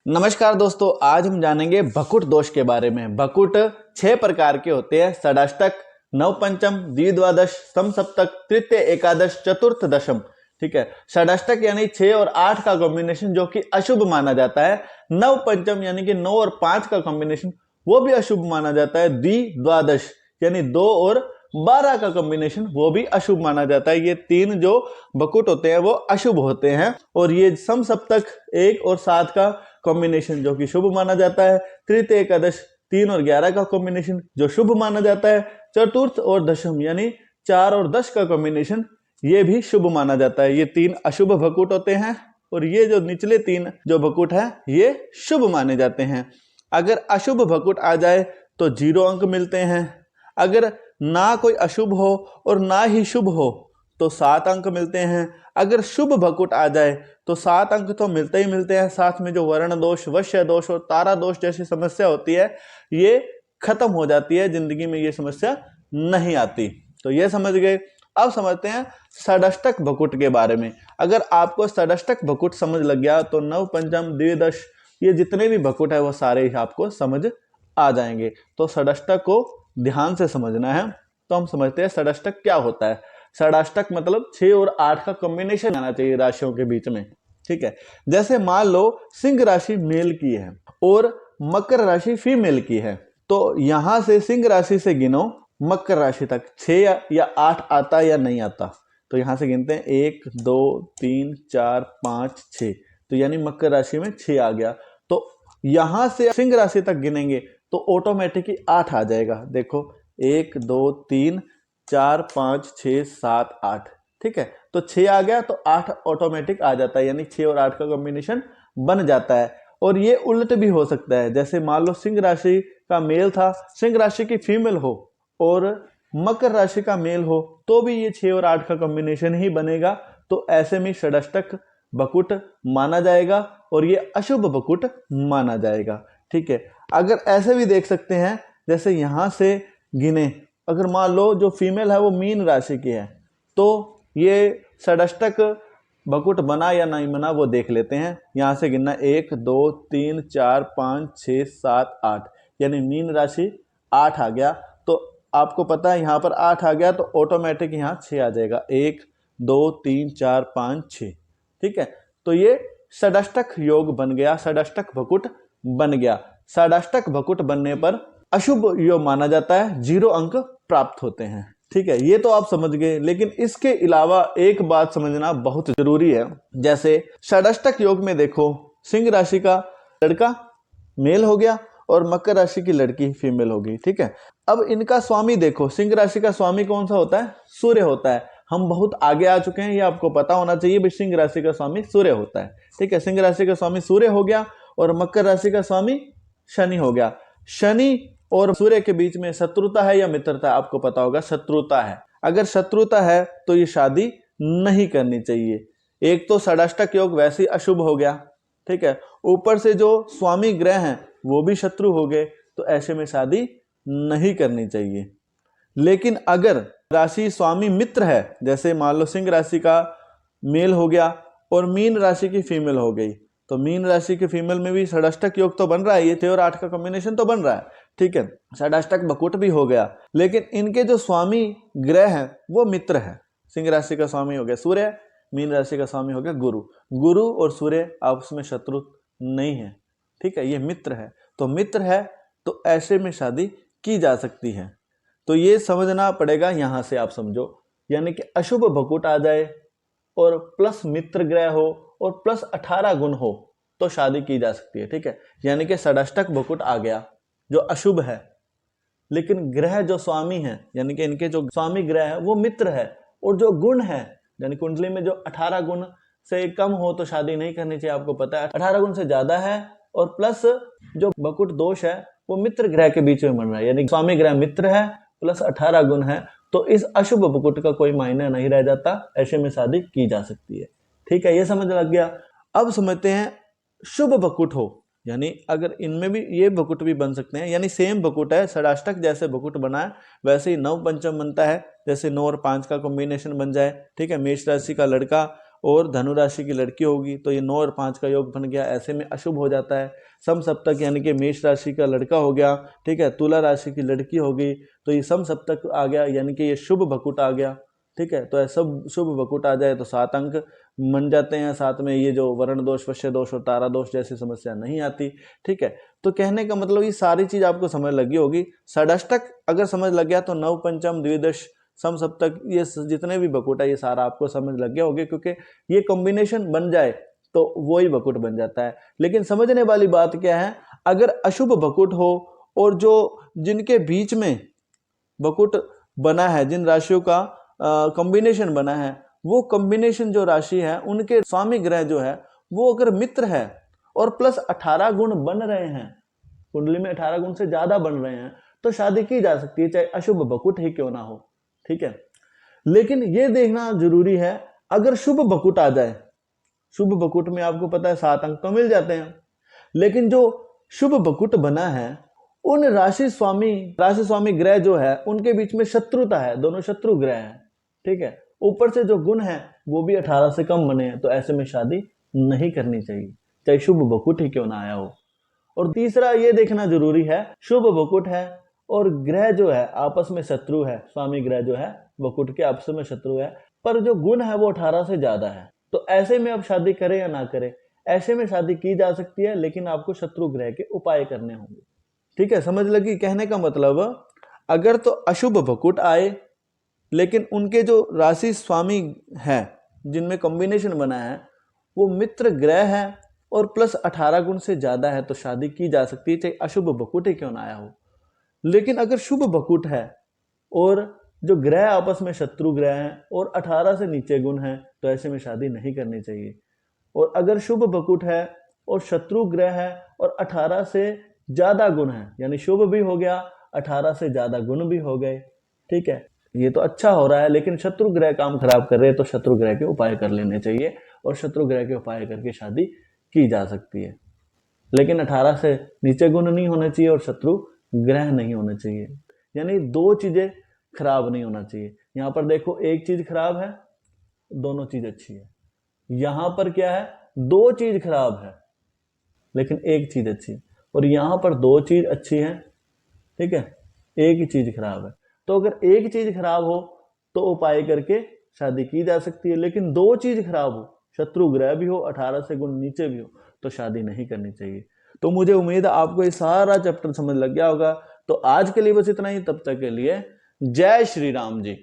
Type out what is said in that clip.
नमस्कार दोस्तों, आज हम जानेंगे भकुट दोष के बारे में। भकुट 6 प्रकार के होते हैं: षडाष्टक, नवपंचम, द्विद्वादश, समसप्तक, तृतीय, एकादश, चतुर्थ, दशम। ठीक है। षडाष्टक यानी 6 और 8 का कॉम्बिनेशन जो कि अशुभ माना जाता है। नवपंचम यानी कि 9 और 5 का कॉम्बिनेशन वो भी अशुभ माना जाता है। द्विद्वादश यानी 2 और 12 का कॉम्बिनेशन वो भी अशुभ माना जाता है। ये 3 जो भकुट होते हैं वो अशुभ होते हैं। और ये समसप्तक 1 और 7 का कॉम्बिनेशन जो कि शुभ माना जाता है। तृतीय, एकादश 3 और 11 का कॉम्बिनेशन जो शुभ माना जाता है। चतुर्थ और दशम यानी 4 और 10 का कॉम्बिनेशन ये भी शुभ माना जाता है। ये 3 अशुभ भकुट होते हैं और ये जो निचले 3 जो भकुट है ये शुभ माने जाते हैं। अगर अशुभ भकुट आ जाए तो 0 अंक मिलते हैं। अगर ना कोई अशुभ हो और ना ही शुभ हो तो 7 अंक मिलते हैं। अगर शुभ भकुट आ जाए तो 7 अंक तो मिलते ही मिलते हैं, साथ में जो वर्ण दोष, वश्य दोष और तारा दोष जैसी समस्या होती है ये खत्म हो जाती है। जिंदगी में ये समस्या नहीं आती। तो ये समझ गए। अब समझते हैं षडाष्टक भकुट के बारे में। अगर आपको षडाष्टक भकुट समझ लग गया तो नव, पंचम, द्विदश ये जितने भी भकुट है वो सारे ही आपको समझ आ जाएंगे। तो षडाष्टक को ध्यान से समझना है। तो हम समझते हैं षडाष्टक क्या होता है। षडाष्टक मतलब 6 और 8 का कॉम्बिनेशन आना चाहिए राशियों के बीच में। ठीक है। जैसे मान लो सिंह राशि मेल की है और मकर राशि फीमेल की है, तो यहां से सिंह राशि से गिनो मकर राशि तक 6 या 8 आता या नहीं आता। तो यहां से गिनते हैं 1 2 3 4 5 6। तो यानी मकर राशि में 6 आ गया। तो यहां से सिंह राशि तक गिनेंगे तो ऑटोमेटिक ही 8 आ जाएगा। देखो 1 2 3 4 5 6 7 8। ठीक है। तो 6 आ गया तो 8 ऑटोमेटिक आ जाता है, यानी 6 और 8 का कॉम्बिनेशन बन जाता है। और ये उल्ट भी हो सकता है। जैसे मान लो सिंह राशि का मेल था, सिंह राशि की फीमेल हो और मकर राशि का मेल हो तो भी ये 6 और 8 का कॉम्बिनेशन ही बनेगा। तो ऐसे में षडाष्टक भकुट माना जाएगा और ये अशुभ भकुट माना जाएगा। ठीक है। अगर ऐसे भी देख सकते हैं, जैसे यहां से गिने, अगर मान लो जो फीमेल है वो मीन राशि की है तो ये षडाष्टक भकुट बना या नहीं बना वो देख लेते हैं। यहां से गिनना 1 2 3 4 5 6 7 8, यानी मीन राशि 8 आ गया। तो आपको पता है यहाँ पर 8 आ गया तो ऑटोमेटिक यहाँ 6 आ जाएगा। 1 2 3 4 5 6। ठीक है। तो ये षडाष्टक योग बन गया, षडाष्टक भकुट बन गया। षडाष्टक भकुट बनने पर अशुभ योग माना जाता है, 0 अंक प्राप्त होते हैं। ठीक है। ये तो आप समझ गए, लेकिन इसके अलावा एक बात समझना बहुत जरूरी है। जैसे षडाष्टक योग में देखो, सिंह राशि का लड़का मेल हो गया और मकर राशि की लड़की फीमेल हो गई। ठीक है। अब इनका स्वामी देखो, सिंह राशि का स्वामी कौन सा होता है? सूर्य होता है। हम बहुत आगे आ चुके हैं, ये आपको पता होना चाहिए भी सिंह राशि का स्वामी सूर्य होता है। ठीक है। सिंह राशि का स्वामी सूर्य हो गया और मकर राशि का स्वामी शनि हो गया। शनि और सूर्य के बीच में शत्रुता है या मित्रता? आपको पता होगा शत्रुता है। अगर शत्रुता है तो ये शादी नहीं करनी चाहिए। एक तो षडाष्टक योग वैसे ही अशुभ हो गया। ठीक है। ऊपर से जो स्वामी ग्रह हैं वो भी शत्रु हो गए, तो ऐसे में शादी नहीं करनी चाहिए। लेकिन अगर राशि स्वामी मित्र है, जैसे मान लो सिंह राशि का मेल हो गया और मीन राशि की फीमेल हो गई, तो मीन राशि के फीमेल में भी षडाष्टक योग तो बन रहा है, ये 6 और 8 का कॉम्बिनेशन तो बन रहा है। ठीक है। षडाष्टक भकुट भी हो गया, लेकिन इनके जो स्वामी ग्रह हैं वो मित्र है। सिंह राशि का स्वामी हो गया सूर्य, मीन राशि का स्वामी हो गया गुरु। गुरु और सूर्य आपस में शत्रु नहीं है। ठीक है। ये मित्र है, तो मित्र है तो ऐसे में शादी की जा सकती है। तो ये समझना पड़ेगा, यहां से आप समझो। यानी कि अशुभ भकुट आ जाए और प्लस मित्र ग्रह हो और प्लस 18 गुण हो तो शादी की जा सकती है। ठीक है। यानी कि षडाष्टक भकुट आ गया जो अशुभ है, लेकिन ग्रह जो स्वामी है, यानी कि इनके जो स्वामी ग्रह है वो मित्र है, और जो गुण है यानी कुंडली में जो 18 गुण से कम हो तो शादी नहीं करनी चाहिए। आपको पता है 18 गुण से ज्यादा है और प्लस जो भकुट दोष है वो मित्र ग्रह के बीच में बन रहा है, यानी स्वामी ग्रह मित्र है प्लस 18 गुण है, तो इस अशुभ भकुट का कोई मायने नहीं रह जाता। ऐसे में शादी की जा सकती है। ठीक है। ये समझ लग गया। अब समझते हैं शुभ भकुट हो, यानी अगर इनमें भी ये भकुट भी बन सकते हैं, यानी सेम भकुट है, षडाष्टक जैसे भकुट बना है वैसे ही नव पंचम बनता है। जैसे 9 और 5 का कॉम्बिनेशन बन जाए। ठीक है। मेष राशि का लड़का और धनु राशि की लड़की होगी तो ये 9 और 5 का योग बन गया, ऐसे में अशुभ हो जाता है। सम सप्तक यानी कि मेष राशि का लड़का हो गया, ठीक है, तुला राशि की लड़की होगी तो ये सम सप्तक आ गया, यानी कि ये शुभ भकुट आ गया, ठीक है। तो ऐसा शुभ भकुट आ जाए तो 7 अंक मन जाते हैं, साथ में ये जो वर्ण दोष, वश्य दोष और तारा दोष जैसी समस्या नहीं आती, ठीक है। तो कहने का मतलब ये सारी चीज आपको समझ लगी होगी। षष्टक अगर समझ लग गया तो नव पंचम द्विदश सम सप्तक ये जितने भी बकुट है ये सारा आपको समझ लग गया होगा, क्योंकि ये कॉम्बिनेशन बन जाए तो वो ही बकुट बन जाता है। लेकिन समझने वाली बात क्या है, अगर अशुभ बकुट हो और जो जिनके बीच में बकुट बना है, जिन राशियों का कॉम्बिनेशन बना है, वो कॉम्बिनेशन जो राशि है उनके स्वामी ग्रह जो है वो अगर मित्र है और प्लस 18 गुण बन रहे हैं, कुंडली में 18 गुण से ज्यादा बन रहे हैं, तो शादी की जा सकती है, चाहे अशुभ बकुट ही क्यों ना हो, ठीक है। लेकिन ये देखना जरूरी है, अगर शुभ बकुट आ जाए, शुभ बकुट में आपको पता है 7 अंक तो मिल जाते हैं, लेकिन जो शुभ बकुट बना है उन राशि स्वामी ग्रह जो है उनके बीच में शत्रुता है, दोनों शत्रु ग्रह हैं, ठीक है। ऊपर से जो गुण है वो भी 18 से कम बने हैं, तो ऐसे में शादी नहीं करनी चाहिए, चाहे शुभ बकुट ही क्यों ना आया हो। और तीसरा ये देखना जरूरी है, शुभ बकुट है और ग्रह जो है आपस में शत्रु है, स्वामी ग्रह जो है बकुट के आपस में शत्रु है, पर जो गुण है वो 18 से ज्यादा है, तो ऐसे में अब शादी करें या ना करें, ऐसे में शादी की जा सकती है, लेकिन आपको शत्रु ग्रह के उपाय करने होंगे, ठीक है। समझ लगी? कहने का मतलब अगर तो अशुभ बकुट आए लेकिन उनके जो राशि स्वामी है जिनमें कॉम्बिनेशन बना है वो मित्र ग्रह है और प्लस 18 गुण से ज्यादा है, तो शादी की जा सकती है, चाहे अशुभ बकुट ही क्यों ना आया हो। लेकिन अगर शुभ बकुट है और जो ग्रह आपस में शत्रु ग्रह हैं और 18 से नीचे गुण है, तो ऐसे में शादी नहीं करनी चाहिए। और अगर शुभ बकुट है और शत्रु ग्रह है और 18 से ज्यादा गुण है, यानी शुभ भी हो गया 18 से ज्यादा गुण भी हो गए, ठीक है, ये तो अच्छा हो रहा है, लेकिन शत्रु ग्रह काम खराब कर रहे हैं, तो शत्रु ग्रह के उपाय कर लेने चाहिए और शत्रु ग्रह के उपाय करके शादी की जा सकती है। लेकिन 18 से नीचे गुण नहीं होने चाहिए और शत्रु ग्रह नहीं होने चाहिए, यानी दो चीजें खराब नहीं होना चाहिए। यहां पर देखो एक चीज खराब है, दोनों चीज अच्छी है। यहां पर क्या है, दो चीज खराब है लेकिन एक चीज अच्छी है, और यहां पर दो चीज अच्छी है, ठीक है, एक ही चीज खराब है। तो अगर एक चीज खराब हो तो उपाय करके शादी की जा सकती है, लेकिन दो चीज खराब हो, शत्रु ग्रह भी हो, 18 से गुण नीचे भी हो, तो शादी नहीं करनी चाहिए। तो मुझे उम्मीद है आपको ये सारा चैप्टर समझ लग गया होगा। तो आज के लिए बस इतना ही, तब तक के लिए जय श्री राम जी।